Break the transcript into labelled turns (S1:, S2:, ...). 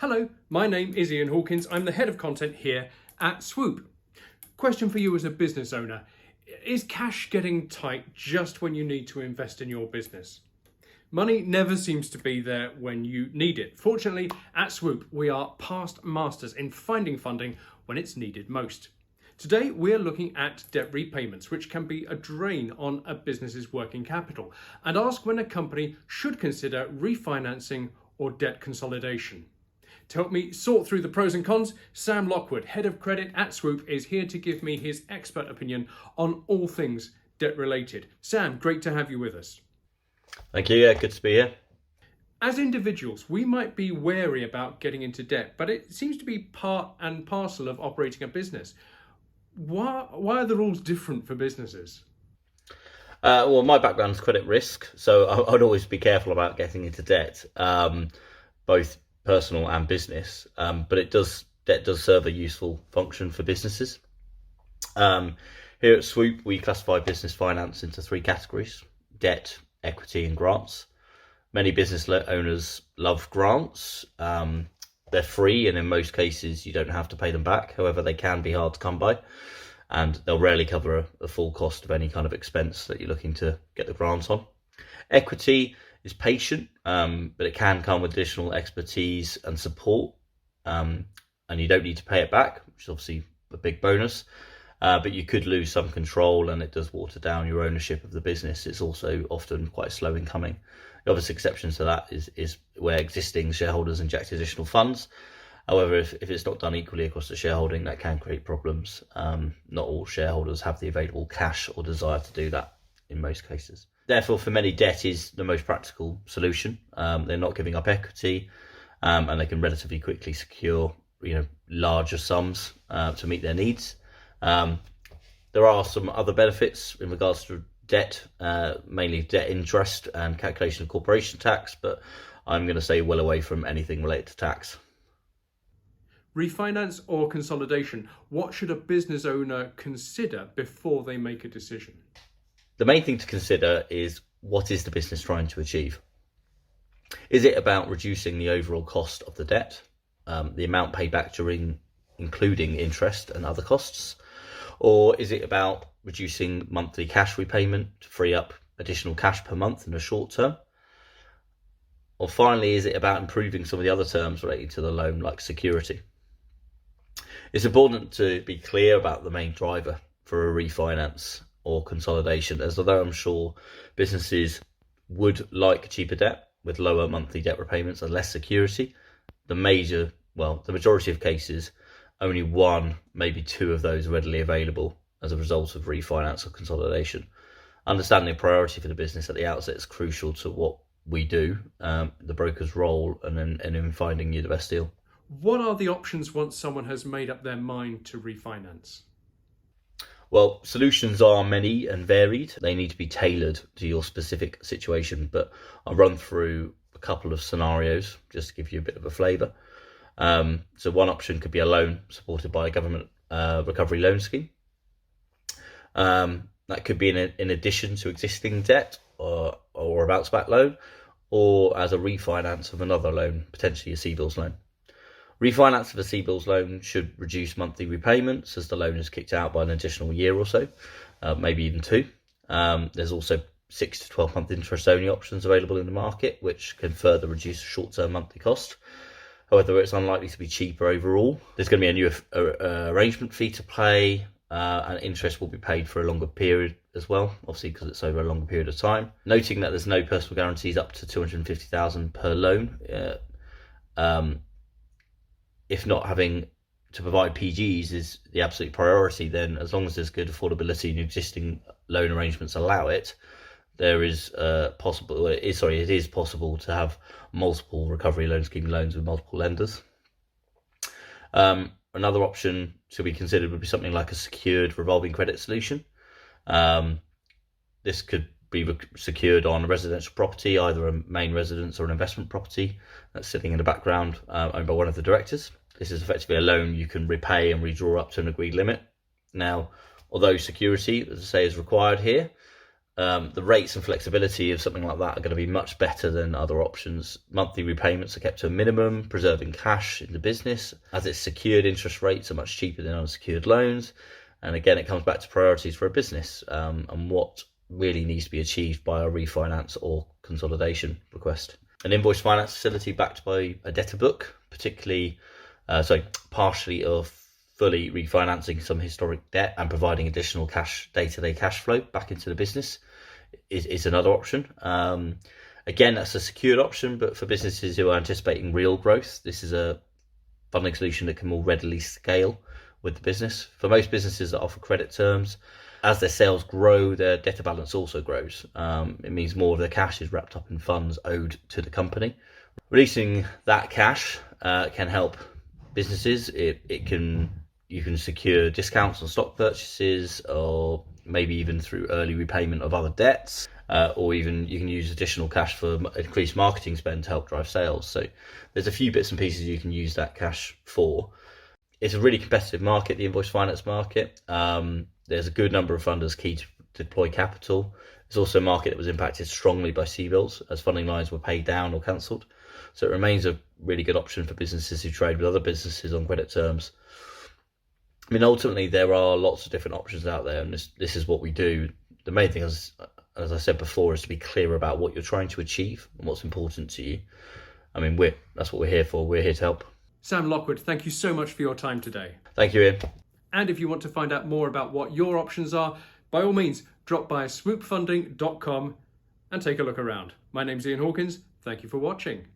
S1: Hello, my name is Ian Hawkins. I'm the head of content here at Swoop. Question for you as a business owner. Is cash getting tight just when you need to invest in your business? Money never seems to be there when you need it. Fortunately, at Swoop, we are past masters in finding funding when it's needed most. Today, we're looking at debt repayments, which can be a drain on a business's working capital, and ask when a company should consider refinancing or debt consolidation. To help me sort through the pros and cons, Sam Lockwood, head of credit at Swoop, is here to give me his expert opinion on all things debt related. Sam, great to have you with us.
S2: Thank you. Yeah, good to be here.
S1: As individuals, we might be wary about getting into debt, but it seems to be part and parcel of operating a business. Why are the rules different for businesses?
S2: Well, my background is credit risk, so I'd always be careful about getting into debt, both personal and business. But debt does serve a useful function for businesses. Here at Swoop, we classify business finance into three categories: debt, equity, and grants. Many business owners love grants. They're free, and in most cases, you don't have to pay them back. However, they can be hard to come by, and they'll rarely cover a full cost of any kind of expense that you're looking to get the grant on. Equity is patient, but it can come with additional expertise and support, and you don't need to pay it back, which is obviously a big bonus. But you could lose some control, and it does water down your ownership of the business. It's also often quite slow in coming. The obvious exceptions to that is where existing shareholders inject additional funds. However, if it's not done equally across the shareholding, that can create problems. Not all shareholders have the available cash or desire to do that in most cases. Therefore, for many, debt is the most practical solution. They're not giving up equity, and they can relatively quickly secure larger sums to meet their needs. There are some other benefits in regards to debt, mainly debt interest and calculation of corporation tax, but I'm going to stay well away from anything related to tax.
S1: Refinance or consolidation, what should a business owner consider before they make a decision?
S2: The main thing to consider is, what is the business trying to achieve? Is it about reducing the overall cost of the debt, the amount paid back including interest and other costs? Or is it about reducing monthly cash repayment to free up additional cash per month in the short term? Or finally, is it about improving some of the other terms relating to the loan, like security? It's important to be clear about the main driver for a refinance or consolidation, as although I'm sure businesses would like cheaper debt with lower monthly debt repayments and less security, the majority of cases, only one, maybe two of those readily available as a result of refinance or consolidation. Understanding the priority for the business at the outset is crucial to what we do, the broker's role, and in finding you the best deal.
S1: What are the options once someone has made up their mind to refinance?
S2: Well, solutions are many and varied. They need to be tailored to your specific situation, but I'll run through a couple of scenarios just to give you a bit of a flavour. So one option could be a loan supported by a government recovery loan scheme. That could be in addition to existing debt or a bounce back loan, or as a refinance of another loan, potentially a CBILS loan. Refinance of a CBILS loan should reduce monthly repayments as the loan is kicked out by an additional year or so, maybe even two. There's also 6 to 12 month interest only options available in the market, which can further reduce short-term monthly cost. However, it's unlikely to be cheaper overall. There's going to be a new arrangement fee to pay, and interest will be paid for a longer period as well, obviously because it's over a longer period of time. Noting that there's no personal guarantees up to $250,000 per loan. If not having to provide PGs is the absolute priority, then as long as there's good affordability and existing loan arrangements allow it, it is possible to have multiple recovery loan scheme loans with multiple lenders. Another option to be considered would be something like a secured revolving credit solution. This could be secured on a residential property, either a main residence or an investment property that's sitting in the background, owned by one of the directors. This is effectively a loan you can repay and redraw up to an agreed limit. Now, although security, as I say, is required here, The rates and flexibility of something like that are going to be much better than other options. Monthly repayments are kept to a minimum, preserving cash in the business, as its secured interest rates are much cheaper than unsecured loans. And again, it comes back to priorities for a business, and what really needs to be achieved by a refinance or consolidation request. An invoice finance facility backed by a debtor book, partially or fully refinancing some historic debt and providing additional day-to-day cash flow back into the business is another option. Again, that's a secured option, but for businesses who are anticipating real growth, this is a funding solution that can more readily scale with the business. For most businesses that offer credit terms, as their sales grow, their debtor balance also grows. It means more of their cash is wrapped up in funds owed to the company. Releasing that cash can help businesses. You can secure discounts on stock purchases, or maybe even through early repayment of other debts, or even you can use additional cash for increased marketing spend to help drive sales. So there's a few bits and pieces you can use that cash for. It's a really competitive market, the invoice finance market. There's a good number of funders keen to deploy capital. It's also a market that was impacted strongly by CBILS as funding lines were paid down or cancelled. So it remains a really good option for businesses who trade with other businesses on credit terms. I mean, ultimately, there are lots of different options out there, and this is what we do. The main thing, as I said before, is to be clear about what you're trying to achieve and what's important to you. I mean, that's what we're here for. We're here to help.
S1: Sam Lockwood, thank you so much for your time today.
S2: Thank you, Ian.
S1: And if you want to find out more about what your options are, by all means, drop by swoopfunding.com and take a look around. My name's Ian Hawkins. Thank you for watching.